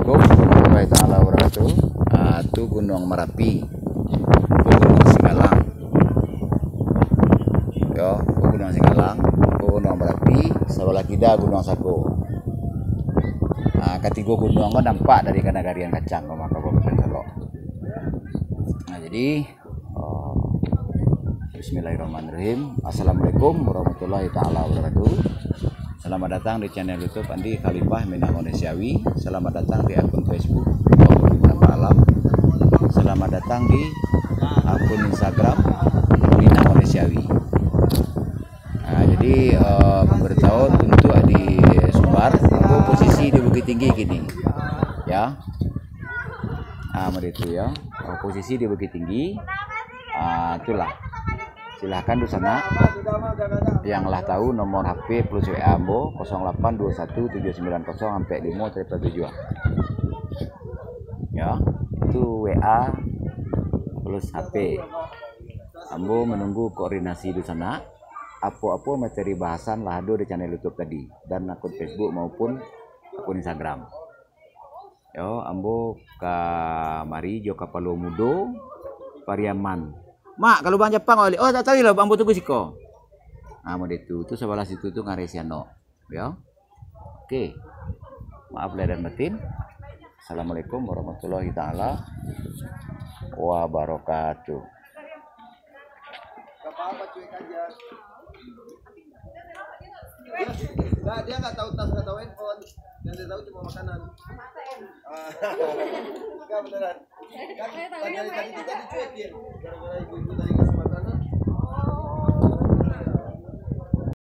Assalamualaikum warahmatullahi taala wabarakatuh. Itu Gunung Merapi, Gunung Singgalang. Yo, Gunung Singgalang, Gunung Merapi, sebelah kita Gunung Sago. Ketiga gunung kan nampak dari Kanagarian Kacang ke Kabupaten Solok. Jadi bismillahirrahmanirrahim. Assalamualaikum warahmatullahi taala wabarakatuh. Selamat datang di channel YouTube Andi Khalifah Minang Indonesiawi. Selamat datang di akun Facebook Bapak Alam. Selamat datang di akun Instagram Minang Indonesiawi. Jadi memberitahu untuk di Sumbar, aku posisi di Bukit Tinggi gini, ya. Itu ya, posisi di Bukit Tinggi. Itulah. Silahkan di sana yang lah tahu nomor HP plus WA Ambo 08217990 sampai 5 ya, itu WA plus HP. Ambo menunggu koordinasi di sana. Apa-apa materi bahasan lah ada di channel YouTube tadi dan akun Facebook maupun akun Instagram. Yo, Ambo mari jo kapalo mudo Pariaman. Mak, kalau Bang Jepang oli. Oh, tak tahu lah Bang tunggu siko. Mau itu sebelah situ tuh Ngaresiano. Ya. Oke. Maaf lahir dan batin. Assalamualaikum warahmatullahi taala wabarakatuh. Apa-apa cuek aja. Dia nggak tahu tas, nggak tahu handphone. Yang dia tahu cuma makanan. Enggak beneran. Tadi cuekin gara-gara ibu-ibu